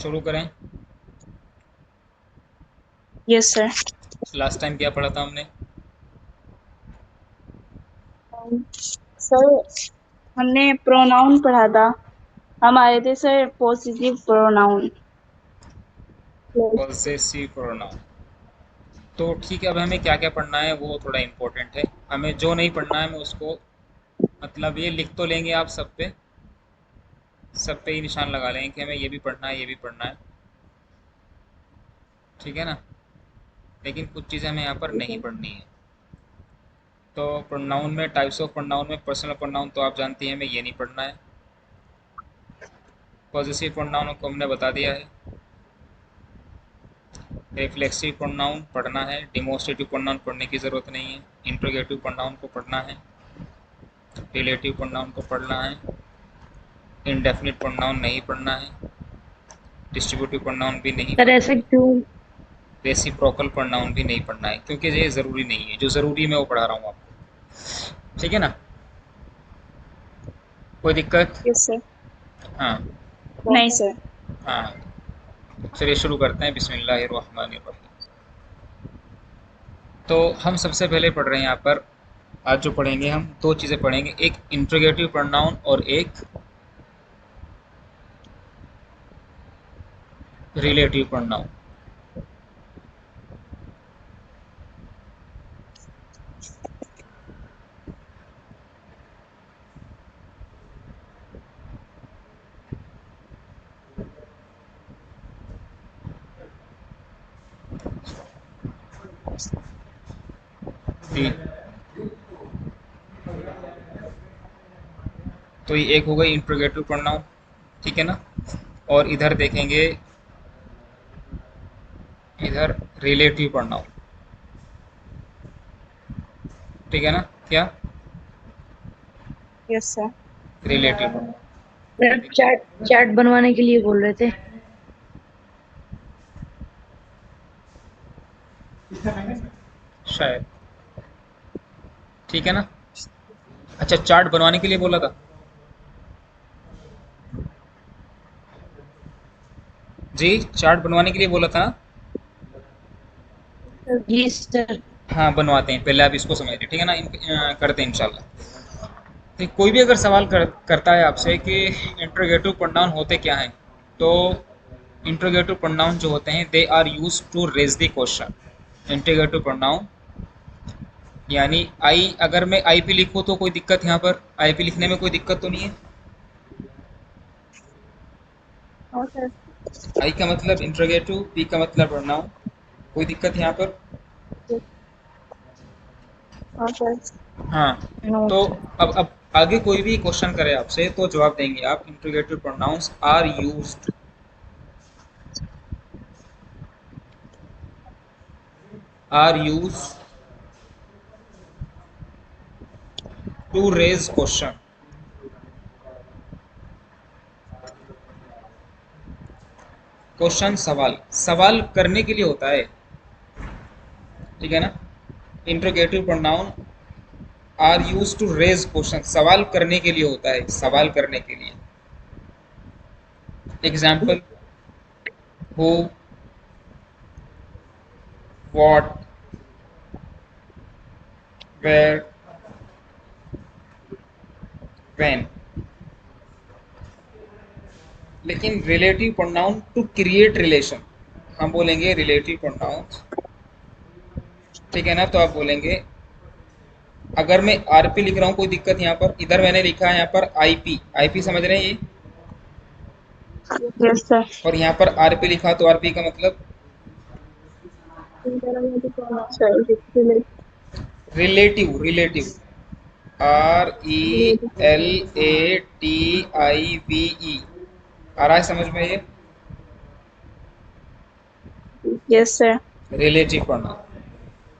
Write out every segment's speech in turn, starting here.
शुरू करें। Yes sir. Last time क्या पढ़ा था हमने? सर हमने प्रोनाउन पढ़ा था। हम आए थे sir positive pronoun. Possessive pronoun. तो ठीक है, अब हमें क्या क्या पढ़ना है वो थोड़ा इम्पोर्टेंट है। हमें जो नहीं पढ़ना है, हमें उसको मतलब ये लिख तो लेंगे आप सब पे ही निशान लगा लेंगे कि हमें ये भी पढ़ना है, ये भी पढ़ना है। ठीक है ना? लेकिन कुछ चीज़ें हमें यहाँ पर नहीं पढ़नी है। तो प्रोनाउन में, टाइप्स ऑफ प्रोनाउन में पर्सनल प्रोनाउन तो आप जानती हैं, हमें ये नहीं पढ़ना है। पॉजिटिव प्रोनाउन को हमने बता दिया है। रिफ्लेक्सिव प्रोनाउन पढ़ना है। डिमोस्ट्रेटिव प्रोनाउन पढ़ने की ज़रूरत नहीं है। इंट्रोगेटिव प्रोनाउन को पढ़ना है। रिलेटिव प्रोनाउन को पढ़ना है। इंडेफिनिट प्रोनाउन नहीं पढ़ना है। डिस्ट्रीब्यूटिव प्रोनाउन भी नहीं सर पढ़ना ऐसे है। क्यों? रेसिप्रोकल प्रोनाउन भी नहीं पढ़ना है, क्योंकि ये ज़रूरी नहीं है। जो ज़रूरी है मैं वो पढ़ा रहा हूँ आपको। ठीक है ना? कोई दिक्कत? Yes sir. हाँ। नहीं सर। हाँ, चलिए शुरू करते हैं। बिस्मिल्लाहिर्रहमानिर्रहीम। तो हम सबसे पहले पढ़ रहे हैं यहाँ पर। आज जो पढ़ेंगे, हम दो चीज़ें पढ़ेंगे, एक इंट्रोगेटिव प्रोनाउन और एक रिलेटिव प्रोनाउन। जी। तो ये एक हो गई इंट्रोगेटिव प्रोनाउन। ठीक है ना? और इधर देखेंगे, इधर रिलेटिव प्रोनाउन। ठीक है ना? क्या? Yes sir. Relative pronoun. Sir chat chat बनवाने के लिए बोल रहे थे। शायद। ठीक है ना? अच्छा, चार्ट बनवाने के लिए बोला था। जी, चार्ट बनवाने के लिए बोला था ना? जी सर। हाँ, बनवाते हैं। पहले आप इसको समझिए, ठीक है ना? करते हैं इंशाल्लाह। तो कोई भी अगर सवाल करता है आपसे कि इंट्रोगेटिव प्रोनाउन होते क्या हैं, तो इंट्रोगेटिव प्रोनाउन जो होते हैं, they are use to raise the question. Interrogative pronoun यानी आई, अगर मैं आई पी लिखूँ तो कोई दिक्कत, यहाँ पर आई पी लिखने में कोई दिक्कत तो नहीं है। हाँ सर। आई का मतलब इंट्रोगेटिव, पी का मतलब प्रोनाउन। कोई दिक्कत यहाँ पर? हाँ सर। हाँ। नो तो सर। अब आगे कोई भी क्वेश्चन करे आपसे तो जवाब देंगे आप, interrogative pronouns are use to raise question. Question सवाल, सवाल करने के लिए होता है। ठीक है ना? Interrogative pronoun are use to raise question, सवाल करने के लिए होता है, सवाल करने के लिए। Example: who, what, where, when. लेकिन relative pronoun to create relation, हम बोलेंगे रिलेटिव प्रोनाउन। ठीक है ना? तो आप बोलेंगे, अगर मैं आरपी लिख रहा हूँ, कोई दिक्कत यहाँ पर? इधर मैंने लिखा है यहाँ पर आईपी, आईपी समझ रहे हैं ये? Yes sir. और यहाँ पर आरपी लिखा तो आरपी का मतलब relative, relative. R E L A T I V E. आ रहा है समझ में ये? Yes sir. Relative pronoun.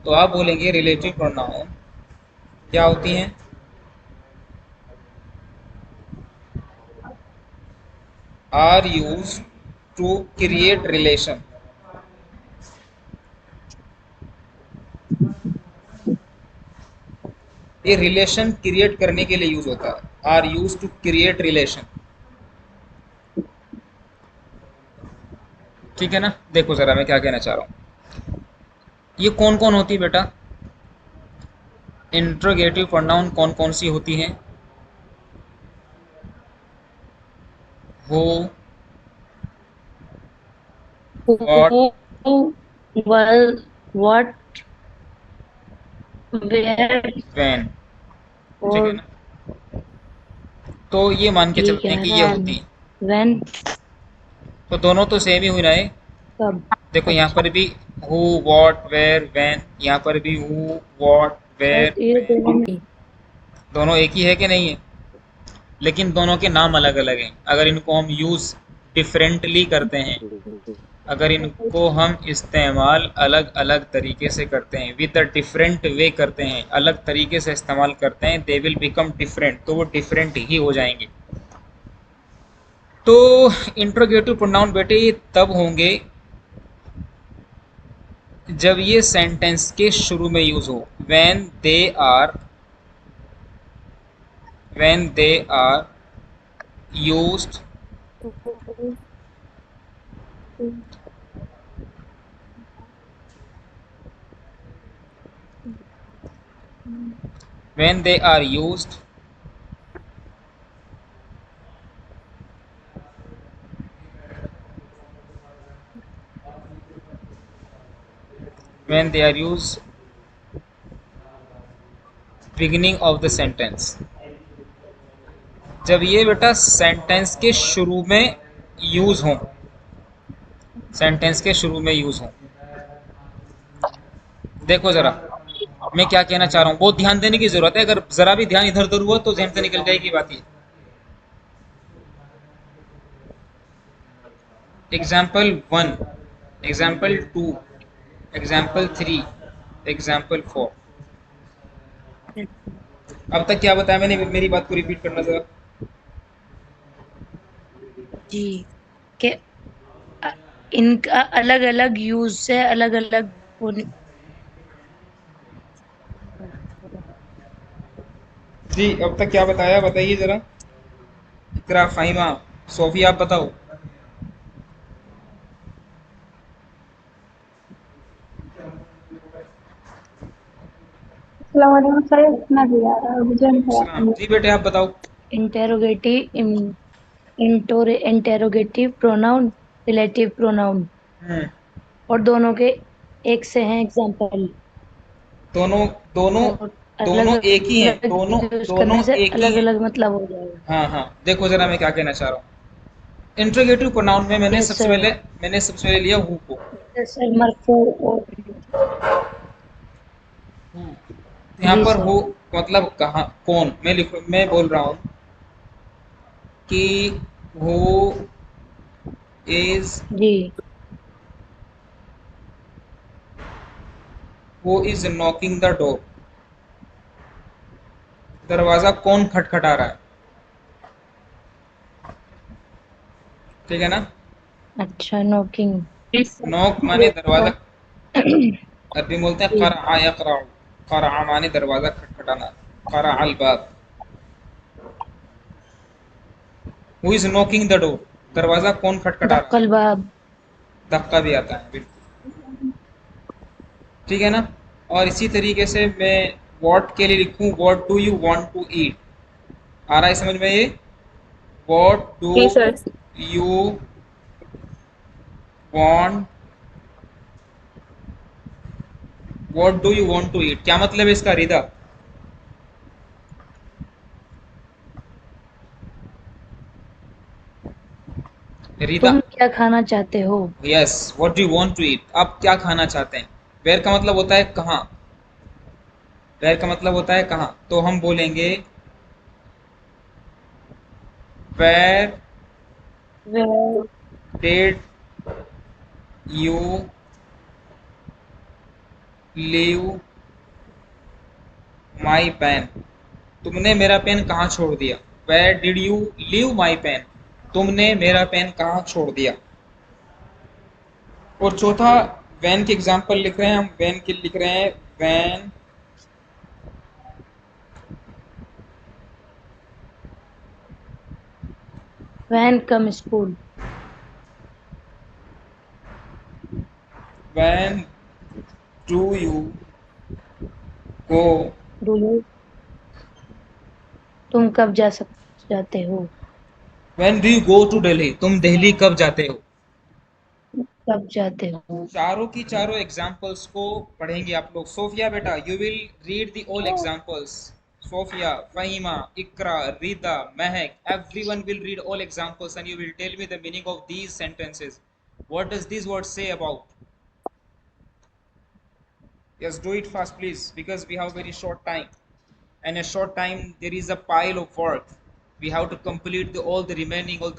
तो आप बोलेंगे रिलेटिव प्रोनाउन क्या होती हैं? Are use to create relation. ये रिलेशन क्रिएट करने के लिए यूज होता है। Are use to create relation. ठीक है ना। देखो ज़रा मैं क्या कहना चाह रहा हूँ। ये कौन कौन होती है बेटा, इंट्रोगेटिव प्रोनाउन कौन कौन सी होती हैं? Who, what, who, well, what, where when. ठीक है और ना। तो ये मान के ये चलते क्या हैं है कि ये when, होती हैं। when, तो दोनों तो सेम ही हुई ना ये। कब। देखो यहाँ अच्छा, पर भी हु, व्हाट, वेयर, व्हेन, यहाँ पर भी हु, व्हाट, वेयर, ये व्हेन, दोनों में दोनों एक ही है कि नहीं है? लेकिन दोनों के नाम अलग अलग हैं। अगर इनको हम यूज़ डिफरेंटली करते हैं, अगर इनको हम इस्तेमाल अलग अलग तरीके से करते हैं, विद अ डिफरेंट वे करते हैं, अलग तरीके से इस्तेमाल करते हैं, दे विल बिकम डिफरेंट, तो वो डिफरेंट ही हो जाएंगे। तो इंट्रोगेटिव प्रोनाउन बेटे ये तब होंगे जब ये सेंटेंस के शुरू में यूज हो। Are when they are used when they are used when they are used beginning of the sentence. जब ये बेटा सेंटेंस के शुरू में यूज हो, सेंटेंस के शुरू में यूज हो। देखो जरा मैं क्या कहना चाह रहा हूँ, बहुत ध्यान देने की जरूरत है। अगर जरा भी ध्यान इधर उधर हुआ तो जहन से निकल जाएगी बात ये। Example one, example two, example three, example four. अब तक क्या बताया मैंने, मेरी बात को रिपीट करना जरा। जी के इनका अलग अलग यूज से अलग अलग होने। जी अब तक क्या बताया बताइए जरा। इकरा, फाहिमा, सोफी आप बताओ। अस्सलाम वालेकुम सर, इतना दिया मुझे नहीं सलाम पता। जी बेटे आप बताओ। Interrogative interrogative pronoun, relative pronoun, hmm. और दोनों के एक से हैं एग्जाम्पल, दोनों दोनों और अलग दोनों एक ही हैं, अलग दोनों यूज दोनों करने से एक ही अलग हैं। अलग मतलब हो जाएगा। हाँ हाँ, देखो जरा मैं क्या कहना चाह रहा हूँ। इंट्रोगेटिव प्रोनाउन में मैंने यस सबसे सर। पहले लिया हु को। यस सर, मरफू और यहाँ जी पर सर। हु मतलब कहाँ, कौन। मैं बोल रहा हूँ कि हु इज जी, नॉकिंग द डोर। दरवाजा कौन खटखटा रहा है, ठीक है ना। अच्छा, नोकिंग। नॉक माने दरवाजा, सर अरबी में बोलते हैं जी, क़रअ यक़रअ। क़रअ माने दरवाजा खटखटाना, क़रअ अल बाब। Who is knocking the door, दरवाजा कौन खटखटा रहा दक्कल बाब। है। धक्का भी आता है बिल्कुल, ठीक है ना। और इसी तरीके से मैं व्हाट के लिए लिखूं, what do you want to eat. आ रहा है समझ में ये, व्हाट डू जी sir. You want, what do you want to eat, क्या मतलब है इसका रिदा। रिदा, तुम क्या खाना चाहते हो। Yes, what do you want to eat, आप क्या खाना चाहते हैं। वेयर का मतलब होता है कहाँ, वेयर का मतलब होता है कहाँ, तो हम बोलेंगे where Where did you leave my pen, तुमने मेरा पेन कहाँ छोड़ दिया। Where did you leave my pen, तुमने मेरा पेन कहाँ छोड़ दिया। और चौथा, वैन के एग्जाम्पल लिख रहे हैं हम, वैन के लिख रहे हैं when when come school। when do you go do you तुम कब जाते हो? when do you go to Delhi? तुम दिल्ली कब जाते हो? कब जाते हो? चारों की चारों एग्जाम्पल्स को पढ़ेंगे आप लोग। सोफिया बेटा, you will read the all examples. Sofia, Fahima, Iqra, Rita, Mahak, everyone will read all examples and you will tell me the meaning of these sentences. What does these words say about? Yes, do it fast please, because we have very short time. And a short time there is a pile of work. We have to complete all the remaining, all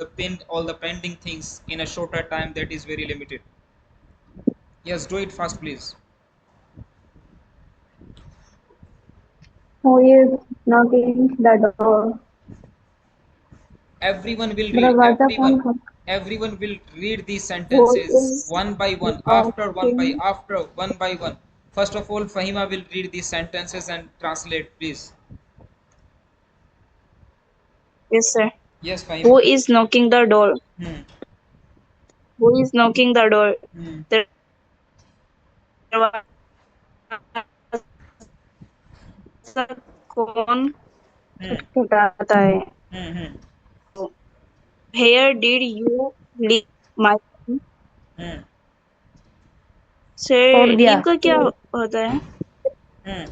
the pending things in a shorter time that is very limited. Yes, do it fast please. Who is knocking the door? Everyone will read. दरवाजा कौन Everyone will read these Who sentences is one by one, knocking? after one by one. First of all, Fahima will read these sentences and translate, please. Yes, sir. Yes, Who Fahima. is knocking the door? Hmm. Who is knocking the door? Hmm. दरवाजा कौन Hmm. खटखटाता है? Hmm. Hmm. Where did you leave my pen? Hmm. छोड़ sir, दिया। Leave का क्या होता है? Hmm.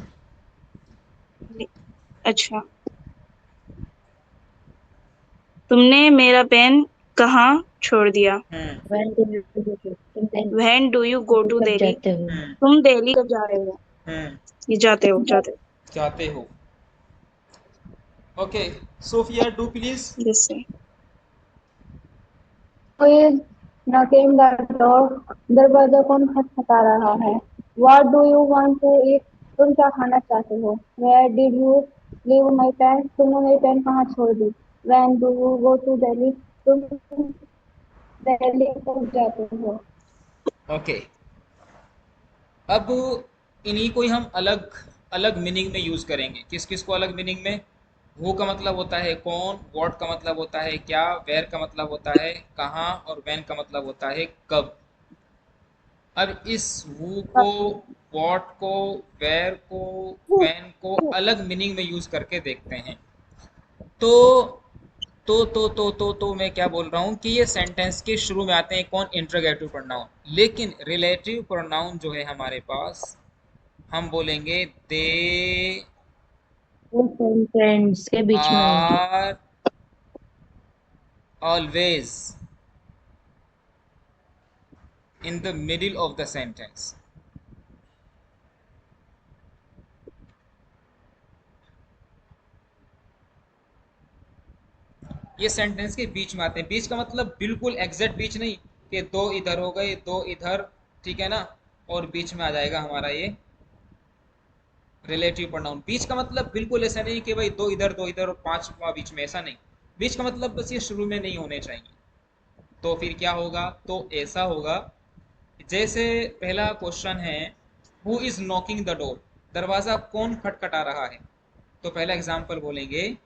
अच्छा, तुमने मेरा पेन कहाँ छोड़ दिया? Hmm. When do you go to? When do you go to कब Delhi? जाते हो? Hmm. तुम दिल्ली कब जा रहे हो? Hmm. ये जाते हो, जाते हो। जाते हो। Okay, Sophia, do please. Yes, sir. Who is knocking the door? दरवाजा कौन खटखटा रहा है? What do you want to eat? तुम क्या खाना चाहते हो? Where did you leave my pen? तुमने मेरी पेन कहाँ छोड़ दी? When do you go to Delhi? तुम दिल्ली कब जाते हो? Okay. अब इन्हीं को ही हम अलग अलग मीनिंग में यूज करेंगे। किस किस को अलग मीनिंग में? हु का मतलब होता है कौन, व्हाट का मतलब होता है क्या, वेयर का मतलब होता है कहाँ, और व्हेन का मतलब होता है कब। अब इस हु को, व्हाट को, वेयर को, व्हेन को अलग मीनिंग में यूज करके देखते हैं। तो मैं क्या बोल रहा हूँ कि ये सेंटेंस के शुरू में आते हैं कौन? Interrogative pronoun. लेकिन रिलेटिव प्रोनाउन जो है हमारे पास, हम बोलेंगे दे वो सेंटेंस के बीच में आएंगे। Are always in the middle of the sentence. ये सेंटेंस के बीच में आते हैं। बीच का मतलब बिल्कुल एग्जैक्ट बीच नहीं कि दो इधर हो गए, दो इधर, ठीक है ना, और बीच में आ जाएगा हमारा ये रिलेटिव प्रोनाउन। बीच का मतलब बिल्कुल ऐसा नहीं कि भाई दो इधर और पांच वहां बीच में, ऐसा नहीं। बीच का मतलब बस ये शुरू में नहीं होने चाहिए। तो फिर क्या होगा? तो ऐसा होगा जैसे पहला क्वेश्चन है, who is knocking the door? दरवाजा कौन खटखटा रहा है? तो पहला एग्जाम्पल बोलेंगे,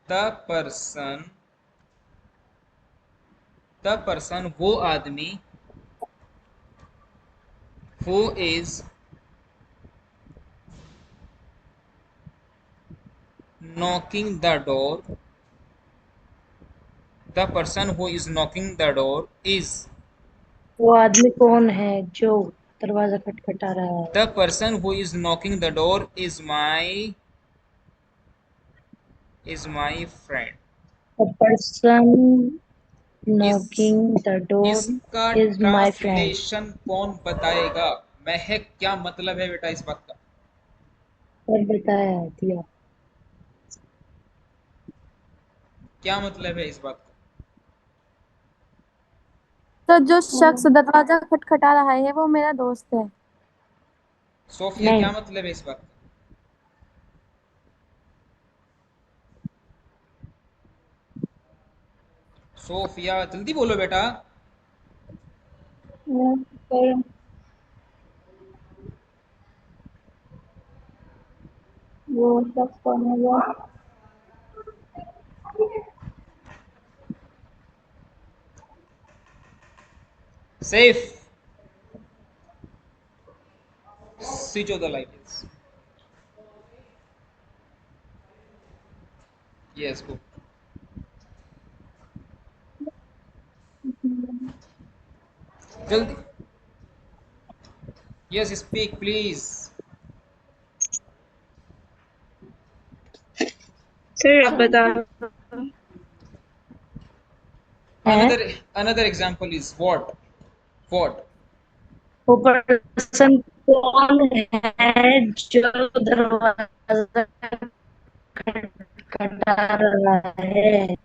द पर्सन, वो आदमी, who is knocking the door, the person who is knocking the door is, वो आदमी कौन है जो दरवाजा खटखटा रहा है? the person who is knocking the door is my friend. The person इस knocking the door इसका is my friend. ट्रांसलेशन कौन बताएगा? महक, क्या मतलब है बेटा इस बात का? और बताया दिया। क्या मतलब है इस बात का? तो जो शख्स दरवाजा खटखटा रहा है वो मेरा दोस्त है। सोफिया, नहीं, क्या मतलब है इस बात का? सोफिया, जल्दी बोलो बेटा। फिर, वो शख्स कौन है वो? सेफ, switch off the lights. Yes go, जल्दी। Yes speak please. सर आप बता। है अनदर एग्जांपल इज व्हाट। वो पर्सन कौन है जो दरवाजा खटखटा रहा है?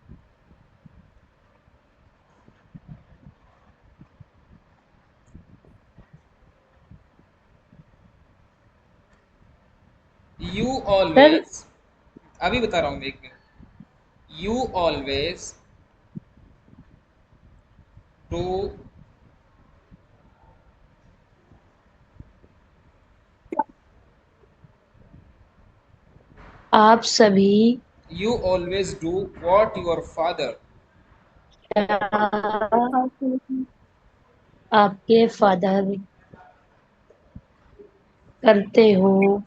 यू सर ऑलवेज, अभी बता रहा हूँ मैं, एक मिनट। यू ऑलवेज डू, आप सभी you always do what your father, क्या आपके आपके फादर करते हो?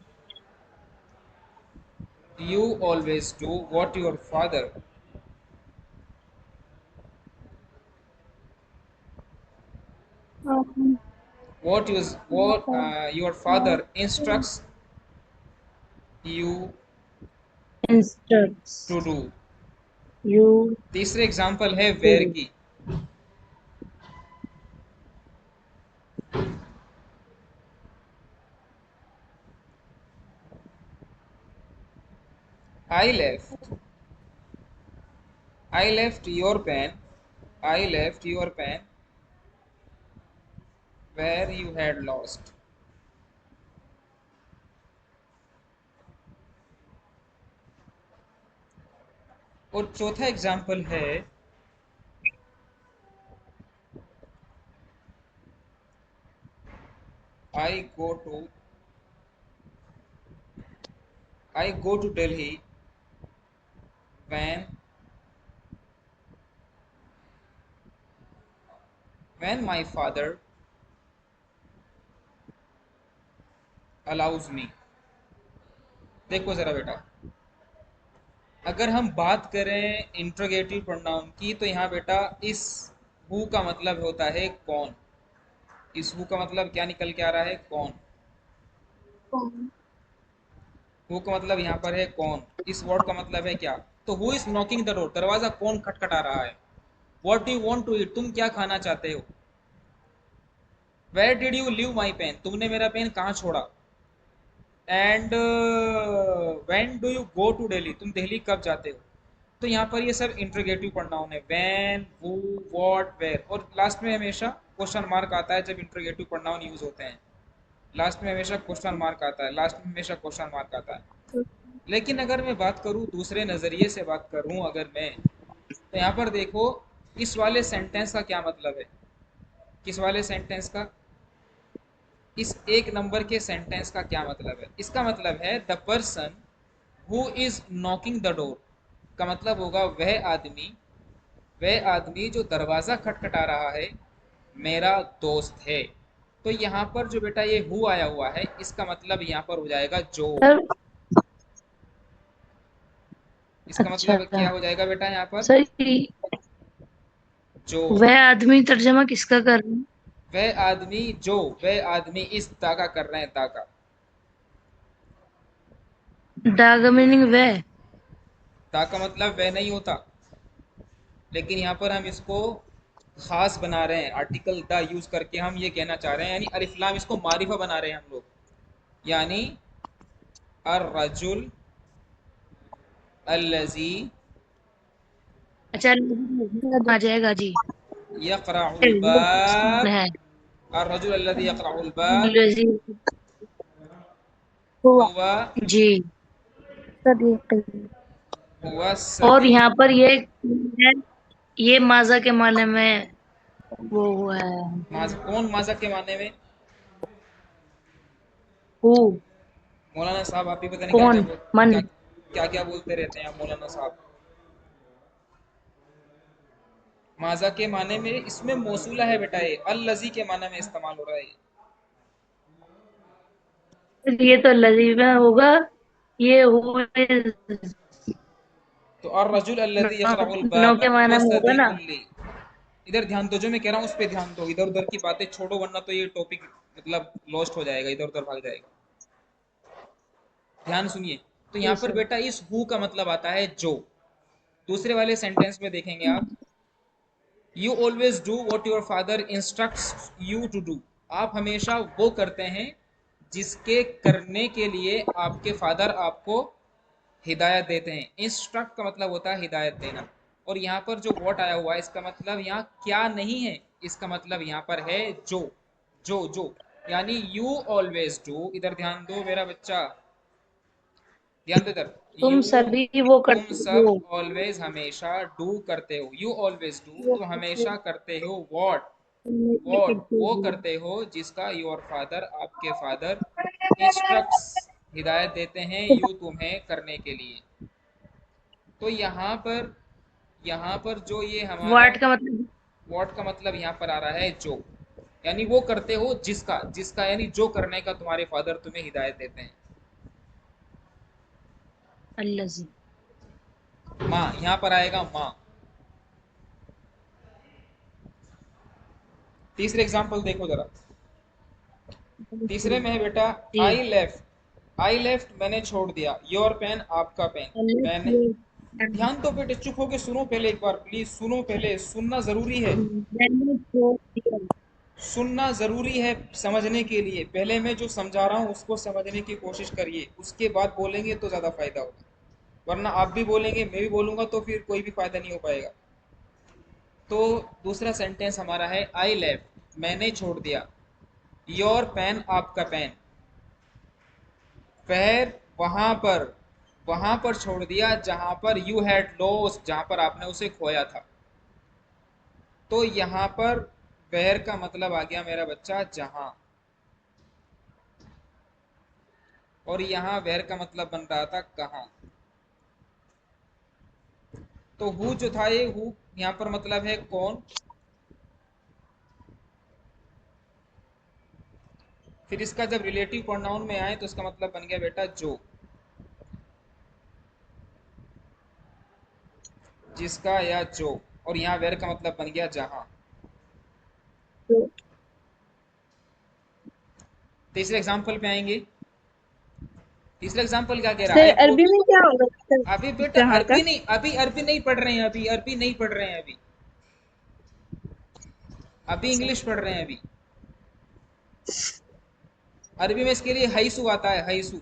You always do what your father, what your father instructs you instructs to do। You तीसरे एग्जाम्पल है टू वेयर की। I left, I left your pen, I left your pen where you had lost। और चौथा example है I go to, I go to Delhi when my father allows me। देखो जरा बेटा, अगर हम बात करें इंट्रोगेटिव प्रोनाउन की, तो यहाँ बेटा इस हु का मतलब होता है कौन। इस हु का मतलब क्या निकल के आ रहा है? कौन। कौन? हु का मतलब यहाँ पर है कौन। इस वर्ड का मतलब है क्या? तो who is knocking the door, दरवाजा कौन खटखटा रहा है। What do you want to eat, तुम क्या खाना चाहते हो। Where did you leave my pen, तुमने मेरा पेन कहाँ छोड़ा। And when do you go to Delhi, तुम दिल्ली कब जाते हो। तो यहाँ पर ये सब इंट्रोगेटिव प्रोनाउन है, व्हेन, हु, व्हाट, वेयर। और लास्ट में हमेशा क्वेश्चन मार्क आता है जब इंट्रोगेटिव प्रोनाउन यूज होते हैं। लास्ट में हमेशा क्वेश्चन मार्क आता है, लास्ट में हमेशा क्वेश्चन मार्क आता है। लेकिन अगर मैं बात करूँ, दूसरे नज़रिए से बात करूँ अगर मैं, तो यहाँ पर देखो इस वाले सेंटेंस का क्या मतलब है। किस वाले सेंटेंस का, इस एक नंबर के सेंटेंस का क्या मतलब है। इसका मतलब है the person who is knocking the door, का मतलब होगा वह आदमी जो दरवाज़ा खटखटा रहा है मेरा दोस्त है। तो यहाँ पर जो बेटा ये हु आया हुआ है, इसका मतलब यहाँ पर हो जाएगा जो। सर इसका अच्छा मतलब क्या हो जाएगा बेटा यहाँ पर? सर जो। वह आदमी तर्जमा किसका कर रहे हैं? वह आदमी इस दागा कर रहे हैं, दागा। डागा मीनिंग वह। दा का मतलब वह नहीं होता, लेकिन यहाँ पर हम इसको खास बना रहे हैं, आर्टिकल द यूज करके हम ये कहना चाह रहे हैं, यानी अलिफ लाम इसको मारिफा बना रहे हैं हम लोग। यानी अर रजुल अल्लजी अच्छा आ जाएगा जी। यक़रउल बाब, है अर रजुल अल्लजी यक़रउल बाब लजी हुआ। हुवा जी। सदीक़ी। हुवा और सदीक। यहाँ पर ये माजा के माने में वो हुआ है। कौन माजा के माने में? हु मौलाना साहब आप भी पता नहीं क्या कौन? मन? क्या क्या बोलते रहते हैं आप मौलाना साहब। माजा के माने में इसमें मौसूला है बेटा, ये अल-लज़ी के माने में इस्तेमाल हो रहा है। ये तो लजीवा होगा। ये हो तो और रजुल अल्लज़ी यशरहुल नौ बाब के माना में होगा ना। वसदीकुल ली। इधर ध्यान दो, जो मैं कह रहा हूँ उस पे ध्यान दो, इधर उधर की बातें छोड़ो वरना तो ये टॉपिक मतलब लॉस्ट हो जाएगा, इधर उधर भाग जाएगा। ध्यान सुनिए। तो यहाँ जी पर सर। बेटा इस हु का मतलब आता है जो। दूसरे वाले सेंटेंस में देखेंगे आप, you always do what your father instructs you to do. आप हमेशा वो करते हैं जिसके करने के लिए आपके फादर आपको हिदायत देते हैं। इंस्ट्रक्ट का मतलब होता है हिदायत देना। और यहाँ पर जो वॉट आया हुआ है इसका मतलब यहाँ क्या नहीं है, इसका मतलब यहाँ पर है जो। जो यानी यू ऑलवेज डू, इधर ध्यान दो मेरा बच्चा, ध्यान दो इधर। तुम यू, सभी वो तुम करते सब हो। ऑलवेज हमेशा डू करते हो, यू ऑलवेज डू वो तुम करते हमेशा करते हो वॉट, नहीं वॉट करते वो हैं। करते हो जिसका योर फादर आपके फादर इंस्ट्रक्ट्स हिदायत देते हैं यू तुम्हें करने के लिए। तो यहाँ पर जो ये हमारा वाट का मतलब वॉट का मतलब यहाँ पर आ रहा है जो, यानी वो करते हो जिसका, जिसका यानी जो करने का तुम्हारे फादर तुम्हें हिदायत देते हैं। अल्लाजी। माँ यहाँ पर आएगा माँ। तीसरे एग्जाम्पल देखो जरा। तीसरे में है बेटा जी। आई लेफ्ट मैंने छोड़ दिया, योर पेन आपका पेन, मैंने। ध्यान दो बेटे, चुप होके सुनो पहले एक बार प्लीज, सुनो पहले, सुनना जरूरी है। मैंने छोड़ दिया। सुनना जरूरी है समझने के लिए। पहले मैं जो समझा रहा हूँ उसको समझने की कोशिश करिए, उसके बाद बोलेंगे तो ज्यादा फायदा होगा, वरना आप भी बोलेंगे मैं भी बोलूंगा तो फिर कोई भी फायदा नहीं हो पाएगा। तो दूसरा सेंटेंस हमारा है आई लेफ्ट मैंने छोड़ दिया, योर पेन आपका पेन, वह वहां पर छोड़ दिया जहां पर यू हैड लॉस्ट, जहां पर आपने उसे खोया था। तो यहाँ पर वेयर का मतलब आ गया मेरा बच्चा जहां, और यहाँ वेयर का मतलब बन रहा था कहाँ। तो हु जो था ये हु यहाँ पर मतलब है कौन। फिर इसका जब रिलेटिव प्रोनाउन में आए तो इसका मतलब बन गया बेटा जो, जिसका या जो। और यहाँ वेयर का मतलब बन गया जहां। तो तीसरे एग्जाम्पल पे आएंगे। तीसरा एग्जाम्पल क्या कह रहा है, सर आई गो। अरबी में क्या होगा सर? अभी बेटा जहाँ का? अभी अरबी नहीं पढ़ रहे हैं, अभी अरबी नहीं पढ़ रहे हैं, अभी इंग्लिश पढ़ रहे हैं अभी। अरबी में इसके लिए हैसु आता है, हैसु,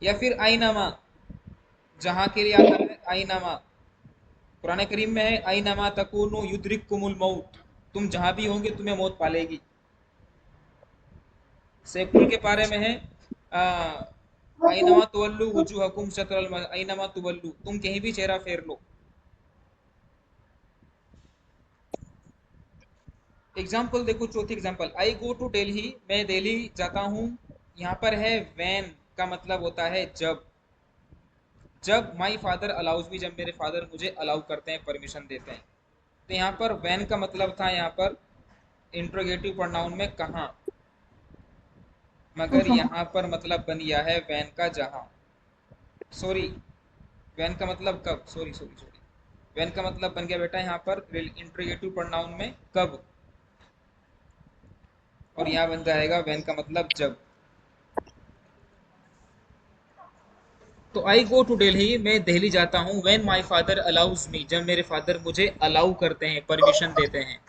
या फिर आईनामा, जहां के लिए आता है आईनामा। कुरान करीम में है आईनामा तकूनु युद्रिकुमुल मौत, तुम जहां भी होंगे तुम्हें मौत पालेगी। सेकुल के बारे में है आईनमा तुवल्लु वजुहकुम शत्रल आईनमा तुवल्लु, तुम कहीं भी चेहरा फेर लो। एग्जाम्पल देखो, चौथी example, I go to Delhi मैं दिल्ली जाता हूँ। यहाँ पर है वैन का मतलब होता है जब माई फादर अलाउज मी, जब मेरे फादर मुझे अलाउ करते हैं, परमिशन देते हैं। तो यहाँ पर वैन का मतलब था यहाँ पर इंट्रोगेटिव प्रोनाउन में कहाँ, मगर यहाँ पर मतलब बन गया है वैन का जहाँ। सॉरी, वैन का मतलब कब, सॉरी सॉरी सॉरी, वैन का मतलब बन गया बेटा यहाँ पर इंट्रोगेटिव प्रोनाउन में कब, और यहाँ बन जाएगा वैन का मतलब जब। तो आई गो टू दिल्ली मैं दिल्ली जाता हूँ, when my father allows me, जब मेरे फादर मुझे अलाउ करते हैं, परमिशन देते हैं।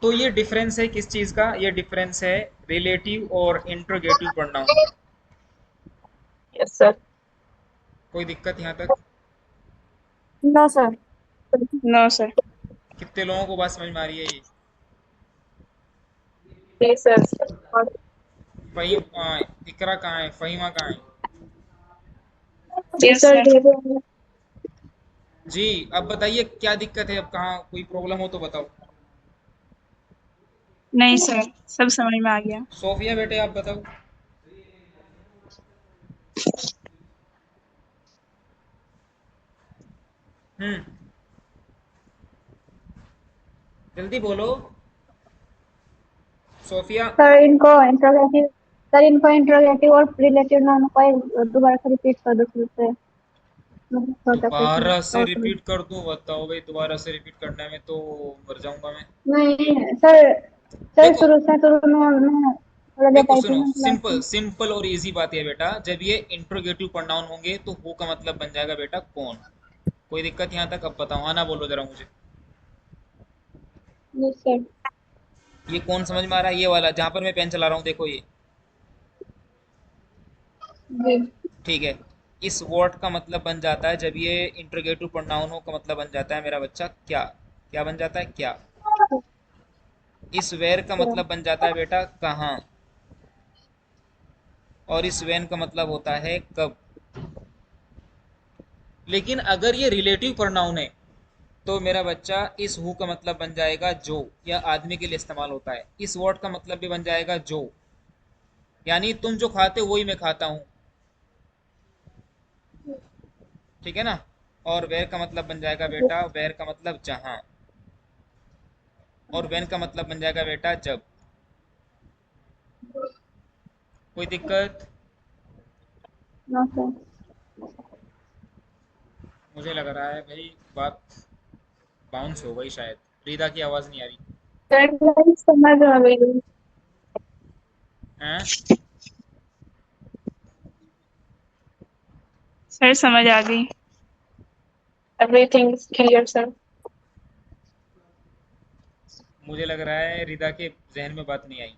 तो ये डिफरेंस है किस चीज का, ये डिफरेंस है रिलेटिव और इंट्रोगेटिव प्रोनाउन का। Yes sir. कोई दिक्कत यहाँ तक? No sir. No sir. कितने लोगों को बात समझ में आ रही है ये? जी सर। फहीम इकरा कहाँ है, फहीमा कहाँ है? Yes sir sir. जी अब बताइए क्या दिक्कत है, अब कहाँ कोई प्रॉब्लम हो तो बताओ। नहीं सर, सब समझ में आ गया। सोफिया बेटे आप बताओ। हम्म, जल्दी बोलो सोफिया। सर इनको इंट्रोगेटिव और रिलेटिव नाउन को दोबारा से रिपीट कर दो फिर से। छोटा क्वेश्चन दोबारा से और रिपीट कर दूं? बताओ भाई, दोबारा से रिपीट करने में तो मर जाऊंगा मैं। नहीं सर, सर देखो शुरू में मैं थोड़ा लेट देखो आई थी सुनो, ना क्लास सिंपल में। सिंपल और इजी बात है बेटा, जब ये इंट्रोगेटिव प्रोनाउन होंगे तो हु का मतलब बन जाएगा बेटा कौन। कोई दिक्कत यहाँ तक? अब बताओ, हाँ ना बोलो जरा मुझे। जी सर। ये कौन समझ में आ रहा है? ये वाला जहाँ पर मैं पेन चला रहा हूँ, देखो ये। जी ठीक है। इस वर्ड का मतलब बन जाता है, जब ये इंट्रोगेटिव प्रोनाउन हो का मतलब बन जाता है मेरा बच्चा क्या। क्या बन जाता है? क्या। इस वेर का सर। मतलब बन जाता है बेटा कहाँ। और इस वेन का मतलब होता है कब। लेकिन अगर ये रिलेटिव प्रोनाउन है तो मेरा बच्चा इस हु का मतलब बन जाएगा जो, या आदमी के लिए इस्तेमाल होता है। इस वर्ड का मतलब भी बन जाएगा जो, यानी तुम जो खाते हो वही मैं खाता हूँ। ठीक है ना। और वेर का मतलब बन जाएगा बेटा, वेर का मतलब जहां। और वेन का मतलब बन जाएगा बेटा जब। कोई दिक्कत? No sir. मुझे लग रहा है भाई बात बाउंस हो गई शायद। रीदा की आवाज नहीं आ रही सर नहीं समझ आ गई। हैं? सर समझ आ गई। Everything is clear sir. मुझे लग रहा है रीदा के जहन में बात नहीं आई।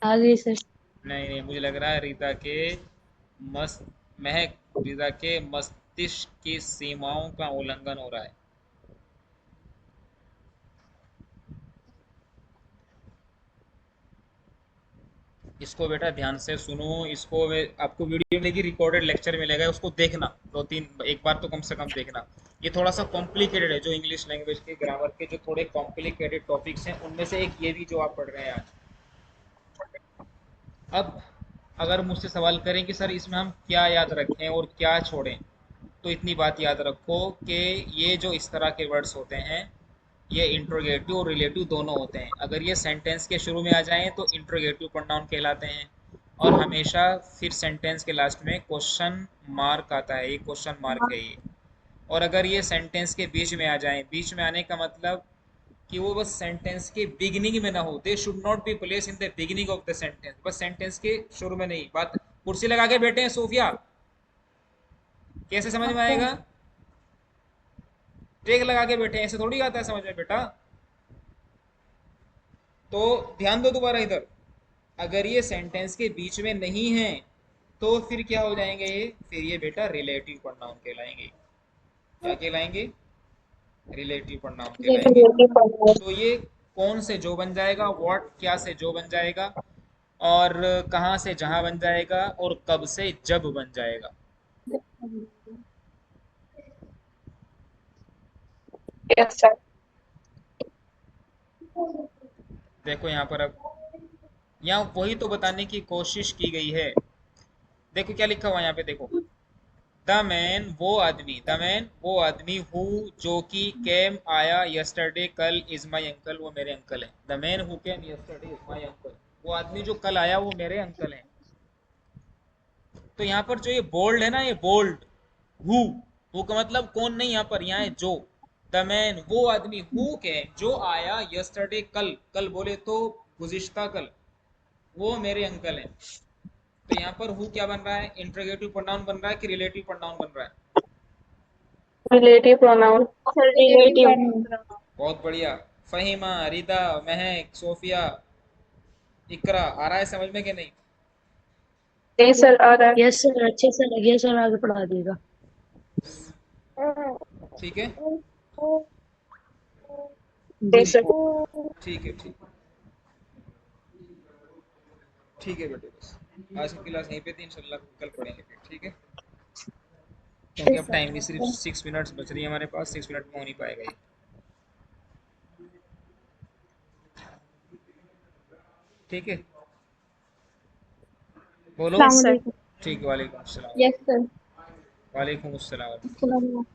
आ गई सर। नहीं नहीं, मुझे लग रहा है रीदा के मस्त महक रीदा के मस्तिष्क की सीमाओं का उल्लंघन हो रहा है। इसको बेटा ध्यान से सुनो। इसको आपको वीडियो मिलेगी, रिकॉर्डेड लेक्चर मिलेगा, उसको देखना दो तीन एक बार तो कम से कम देखना। ये थोड़ा सा कॉम्प्लिकेटेड है, जो इंग्लिश लैंग्वेज के ग्रामर के जो थोड़े कॉम्प्लिकेटेड टॉपिक्स हैं उनमें से एक ये भी जो आप पढ़ रहे हैं आज। अब अगर मुझसे सवाल करें कि सर इसमें हम क्या याद रखें और क्या छोड़ें, तो इतनी बात याद रखो कि ये जो इस तरह के वर्ड्स होते हैं, ये इंट्रोगेटिव और रिलेटिव दोनों होते हैं। अगर ये सेंटेंस के शुरू में आ जाएं तो इंट्रोगेटिव प्रोनाउन कहलाते हैं। और हमेशा फिर सेंटेंस के लास्ट में क्वेश्चन मार्क आता है, ये क्वेश्चन मार्क है ये। और अगर ये सेंटेंस के बीच में आ जाएं, बीच में आने का मतलब कि वो बस सेंटेंस के बिगिनिंग में ना हो, they should not be place in the beginning of the sentence, बस सेंटेंस के शुरू में नहीं। बात कुर्सी लगा के बैठे हैं सोफिया, कैसे समझ में ओके। आएगा? टेक लगा के बैठे हैं, ऐसे थोड़ी आता है समझ में बेटा। तो ध्यान दो दोबारा इधर। अगर ये सेंटेंस के बीच में नहीं है तो फिर क्या हो जाएंगे ये? फिर ये बेटा रिलेटिव प्रोनाउन कहलाएंगे। क्या कहलाएंगे? रिलेटिव प्रोनाउन कहलाएंगे। तो ये कौन से जो बन जाएगा, व्हाट क्या से जो बन जाएगा, और कहाँ से जहां बन जाएगा, और कब से जब बन जाएगा। Yes sir. देखो यहाँ पर, अब यहाँ वही तो बताने की कोशिश की गई है। देखो क्या लिखा हुआ है यहाँ पे, देखो। द मैन वो आदमी, द मैन वो आदमी हु जो कि केम आया यस्टरडे कल इज माई अंकल, वो मेरे अंकल हैं। The man who came yesterday is my uncle, वो आदमी जो कल आया वो मेरे अंकल हैं। तो यहाँ पर जो ये बोल्ड है ना, ये बोल्ड, हु का मतलब कौन नहीं, यहाँ पर यहाँ है जो। द मैन वो आदमी हु के जो आया यस्टरडे कल, कल बोले तो गुजिश्ता कल, वो मेरे अंकल हैं। तो यहाँ पर हु क्या बन रहा है? इंट्रोगेटिव प्रोनाउन बन रहा है कि रिलेटिव प्रोनाउन बन रहा है? Relative pronoun. Sir relative. बहुत बढ़िया। फहीमा, रिदा, महक, सोफिया, इकरा, आ रहा है समझ में कि नहीं? जी सर आ रहा यस सर, अच्छे से लगे सर, आगे पढ़ा देगा। ठीक है। है। जी जी। सर। ठीक है ठीक है। ठीक है बेटे, बस आज की क्लास यहीं पे थी, इंशाल्लाह कल पढ़ेंगे फिर, ठीक है। क्योंकि अब टाइम भी सिर्फ 6 मिनट्स बच रही है हमारे पास, 6 मिनट में हो नहीं पाएगा ये। ठीक है, बोलो। अस्सलाम यस सर। वालेकुम। ठीक है, वालेकुम अस्सलाम। Yes sir. वालेकुम अस्सलाम। अस्सलाम वालेकुम।